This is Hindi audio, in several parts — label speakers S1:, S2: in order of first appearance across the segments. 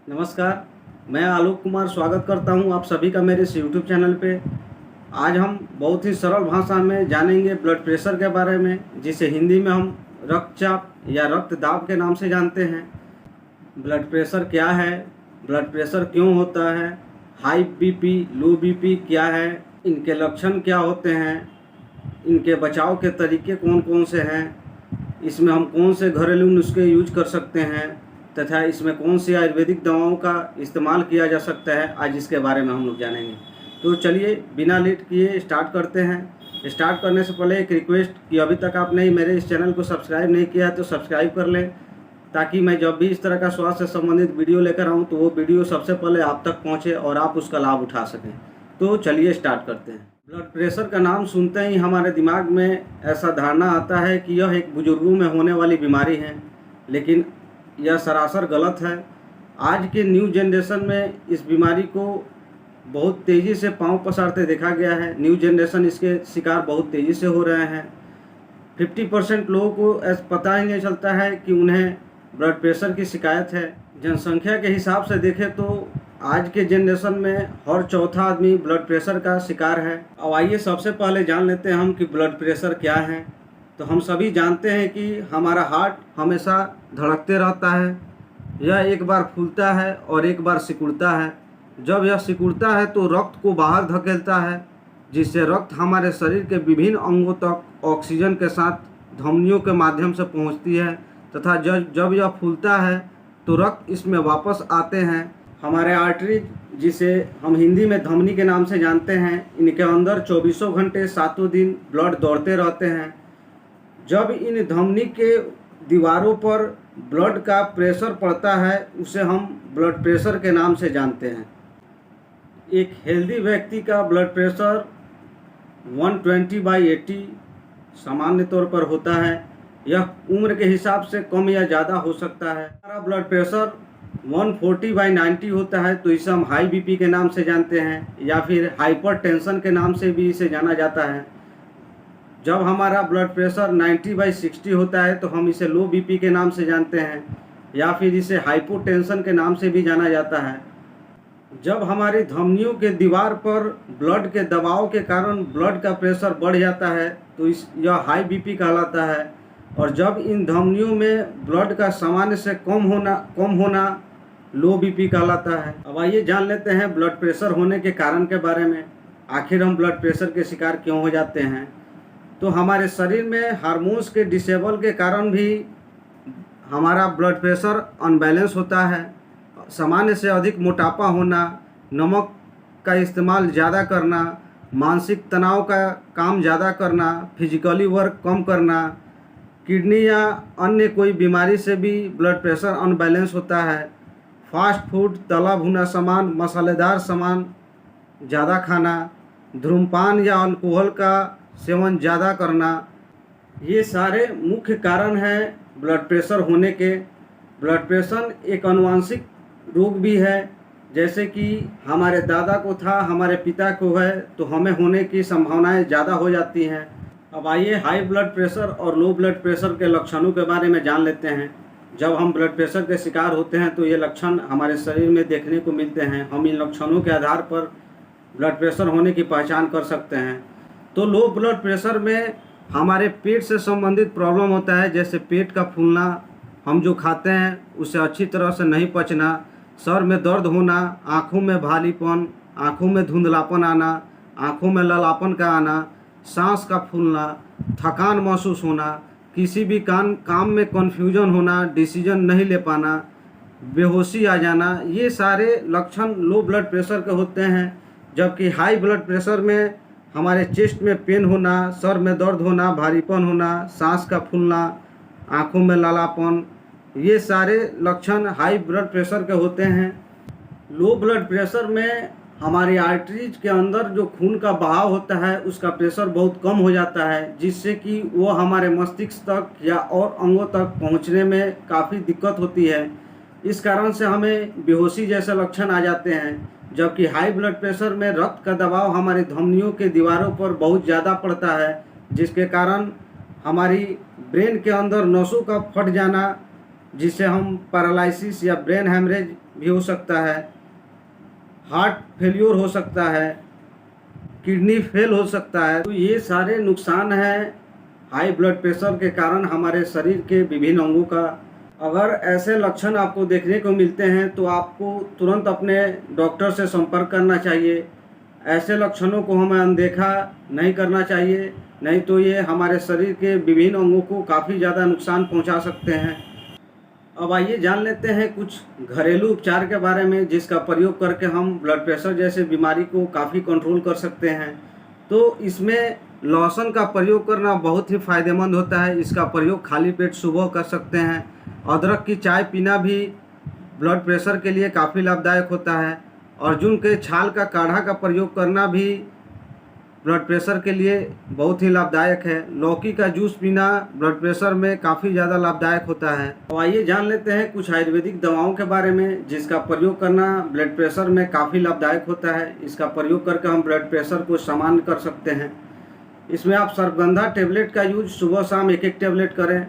S1: नमस्कार, मैं आलोक कुमार स्वागत करता हूं आप सभी का मेरे इस यूट्यूब चैनल पे। आज हम बहुत ही सरल भाषा में जानेंगे ब्लड प्रेशर के बारे में, जिसे हिंदी में हम रक्तचाप या रक्त दाब के नाम से जानते हैं। ब्लड प्रेशर क्या है, ब्लड प्रेशर क्यों होता है, हाई बीपी, लो बीपी क्या है, इनके लक्षण क्या होते हैं, इनके बचाव के तरीके कौन कौन से हैं, इसमें हम कौन से घरेलू नुस्खे यूज कर सकते हैं तथा इसमें कौन सी आयुर्वेदिक दवाओं का इस्तेमाल किया जा सकता है, आज इसके बारे में हम लोग जानेंगे। तो चलिए बिना लेट किए स्टार्ट करते हैं। स्टार्ट करने से पहले एक रिक्वेस्ट कि अभी तक आपने मेरे इस चैनल को सब्सक्राइब नहीं किया है तो सब्सक्राइब कर लें, ताकि मैं जब भी इस तरह का स्वास्थ्य से संबंधित वीडियो लेकर आऊँ तो वो वीडियो सबसे पहले आप तक पहुँचे और आप उसका लाभ उठा सकें। तो चलिए स्टार्ट करते हैं। ब्लड प्रेशर का नाम सुनते ही हमारे दिमाग में ऐसा धारणा आता है कि यह एक बुजुर्गों में होने वाली बीमारी है, लेकिन यह सरासर गलत है। आज के न्यू जनरेशन में इस बीमारी को बहुत तेज़ी से पांव पसारते देखा गया है। न्यू जनरेशन इसके शिकार बहुत तेज़ी से हो रहे हैं। 50% लोगों को पता ही नहीं चलता है कि उन्हें ब्लड प्रेशर की शिकायत है। जनसंख्या के हिसाब से देखें तो आज के जनरेशन में हर चौथा आदमी ब्लड प्रेशर का शिकार है। अब आइए सबसे पहले जान लेते हैं हम कि ब्लड प्रेशर क्या है। तो हम सभी जानते हैं कि हमारा हार्ट हमेशा धड़कते रहता है। यह एक बार फूलता है और एक बार सिकुड़ता है। जब यह सिकुड़ता है तो रक्त को बाहर धकेलता है, जिससे रक्त हमारे शरीर के विभिन्न अंगों तक ऑक्सीजन के साथ धमनियों के माध्यम से पहुंचती है, तथा जब यह फूलता है तो रक्त इसमें वापस आते हैं। हमारे आर्टरीज, जिसे हम हिंदी में धमनी के नाम से जानते हैं, इनके अंदर 24 घंटे 7 दिन ब्लड दौड़ते रहते हैं। जब इन धमनी के दीवारों पर ब्लड का प्रेशर पड़ता है, उसे हम ब्लड प्रेशर के नाम से जानते हैं। एक हेल्दी व्यक्ति का ब्लड प्रेशर 120/80 सामान्य तौर पर होता है। यह उम्र के हिसाब से कम या ज़्यादा हो सकता है। हमारा ब्लड प्रेशर 140/90 होता है तो इसे हम हाई बीपी के नाम से जानते हैं, या फिर हाइपरटेंशन के नाम से भी इसे जाना जाता है। जब हमारा ब्लड प्रेशर 90/60 होता है तो हम इसे लो बीपी के नाम से जानते हैं, या फिर इसे हाइपोटेंशन के नाम से भी जाना जाता है। जब हमारी धमनियों के दीवार पर ब्लड के दबाव के कारण ब्लड का प्रेशर बढ़ जाता है तो यह हाई बीपी कहलाता है। और जब इन धमनियों में ब्लड का सामान्य से कम होना लो बीपी कहलाता है। अब आइए जान लेते हैं ब्लड प्रेशर होने के कारण के बारे में। आखिर हम ब्लड प्रेशर के शिकार क्यों हो जाते हैं? तो हमारे शरीर में हार्मोन्स के डिसेबल के कारण भी हमारा ब्लड प्रेशर अनबैलेंस होता है। सामान्य से अधिक मोटापा होना, नमक का इस्तेमाल ज़्यादा करना, मानसिक तनाव का काम ज़्यादा करना, फिजिकली वर्क कम करना, किडनी या अन्य कोई बीमारी से भी ब्लड प्रेशर अनबैलेंस होता है। फास्ट फूड, तला भुना सामान, मसालेदार सामान ज़्यादा खाना, धूम्रपान या अल्कोहल का सेवन ज़्यादा करना, ये सारे मुख्य कारण हैं ब्लड प्रेशर होने के। ब्लड प्रेशर एक आनुवंशिक रोग भी है। जैसे कि हमारे दादा को था, हमारे पिता को है, तो हमें होने की संभावनाएं ज़्यादा हो जाती हैं। अब आइए हाई ब्लड प्रेशर और लो ब्लड प्रेशर के लक्षणों के बारे में जान लेते हैं। जब हम ब्लड प्रेशर के शिकार होते हैं तो ये लक्षण हमारे शरीर में देखने को मिलते हैं। हम इन लक्षणों के आधार पर ब्लड प्रेशर होने की पहचान कर सकते हैं। तो लो ब्लड प्रेशर में हमारे पेट से संबंधित प्रॉब्लम होता है, जैसे पेट का फूलना, हम जो खाते हैं उसे अच्छी तरह से नहीं पचना, सर में दर्द होना, आँखों में भारीपन, आँखों में धुंधलापन आना, आँखों में ललापन का आना, सांस का फूलना, थकान महसूस होना, किसी भी काम में कन्फ्यूजन होना, डिसीजन नहीं ले पाना, बेहोशी आ जाना, ये सारे लक्षण लो ब्लड प्रेशर के होते हैं। जबकि हाई ब्लड प्रेशर में हमारे चेस्ट में पेन होना, सर में दर्द होना, भारीपन होना, सांस का फूलना, आँखों में लालापन, ये सारे लक्षण हाई ब्लड प्रेशर के होते हैं। लो ब्लड प्रेशर में हमारी आर्टरीज के अंदर जो खून का बहाव होता है उसका प्रेशर बहुत कम हो जाता है, जिससे कि वो हमारे मस्तिष्क तक या और अंगों तक पहुंचने में काफ़ी दिक्कत होती है। इस कारण से हमें बेहोशी जैसे लक्षण आ जाते हैं। जबकि हाई ब्लड प्रेशर में रक्त का दबाव हमारी धमनियों के दीवारों पर बहुत ज़्यादा पड़ता है, जिसके कारण हमारी ब्रेन के अंदर नसों का फट जाना जिससे हम पैरालिसिस या ब्रेन हैमरेज भी हो सकता है, हार्ट फेल्योर हो सकता है, किडनी फेल हो सकता है। तो ये सारे नुकसान हैं हाई ब्लड प्रेशर के कारण हमारे शरीर के विभिन्न अंगों का। अगर ऐसे लक्षण आपको देखने को मिलते हैं तो आपको तुरंत अपने डॉक्टर से संपर्क करना चाहिए। ऐसे लक्षणों को हमें अनदेखा नहीं करना चाहिए, नहीं तो ये हमारे शरीर के विभिन्न अंगों को काफ़ी ज़्यादा नुकसान पहुंचा सकते हैं। अब आइए जान लेते हैं कुछ घरेलू उपचार के बारे में, जिसका प्रयोग करके हम ब्लड प्रेशर जैसे बीमारी को काफ़ी कंट्रोल कर सकते हैं। तो इसमें लहसुन का प्रयोग करना बहुत ही फ़ायदेमंद होता है। इसका प्रयोग खाली पेट सुबह कर सकते हैं। अदरक की चाय पीना भी ब्लड प्रेशर के लिए काफ़ी लाभदायक होता है। अर्जुन के छाल का काढ़ा का प्रयोग करना भी ब्लड प्रेशर के लिए बहुत ही लाभदायक है। लौकी का जूस पीना ब्लड प्रेशर में काफ़ी ज़्यादा लाभदायक होता है। तो आइए जान लेते हैं कुछ आयुर्वेदिक दवाओं के बारे में, जिसका प्रयोग करना ब्लड प्रेशर में काफ़ी लाभदायक होता है। इसका प्रयोग करके हम ब्लड प्रेशर को सामान्य कर सकते हैं। इसमें आप सर्वगंधा टेबलेट का यूज सुबह शाम एक एक टेबलेट करें।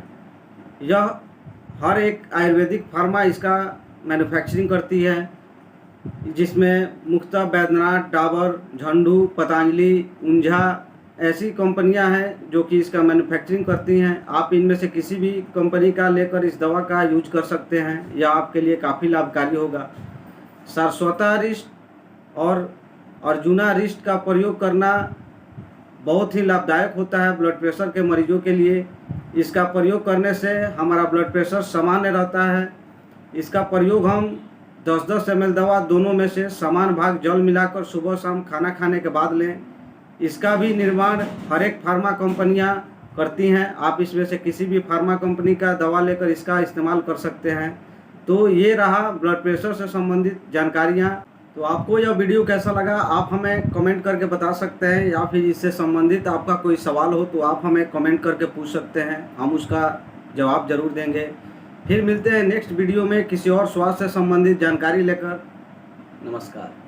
S1: यह हर एक आयुर्वेदिक फार्मा इसका मैन्युफैक्चरिंग करती है, जिसमें मुख्यतः बैद्यनाथ, डाबर, झंडू, पतंजलि, ऊंझा ऐसी कंपनियां हैं जो कि इसका मैन्युफैक्चरिंग करती हैं। आप इनमें से किसी भी कंपनी का लेकर इस दवा का यूज कर सकते हैं, यह आपके लिए काफ़ी लाभकारी होगा। सरस्वता रिस्ट और अर्जुना रिस्ट का प्रयोग करना बहुत ही लाभदायक होता है ब्लड प्रेशर के मरीजों के लिए। इसका प्रयोग करने से हमारा ब्लड प्रेशर सामान्य रहता है। इसका प्रयोग हम 10-10 ml दवा दोनों में से समान भाग जल मिलाकर सुबह शाम खाना खाने के बाद लें। इसका भी निर्माण हर एक फार्मा कंपनियां करती हैं। आप इसमें से किसी भी फार्मा कंपनी का दवा लेकर इसका इस्तेमाल कर सकते हैं। तो ये रहा ब्लड प्रेशर से संबंधित जानकारियां। तो आपको यह वीडियो कैसा लगा आप हमें कमेंट करके बता सकते हैं, या फिर इससे संबंधित आपका कोई सवाल हो तो आप हमें कमेंट करके पूछ सकते हैं, हम उसका जवाब ज़रूर देंगे। फिर मिलते हैं नेक्स्ट वीडियो में किसी और स्वास्थ्य से संबंधित जानकारी लेकर। नमस्कार।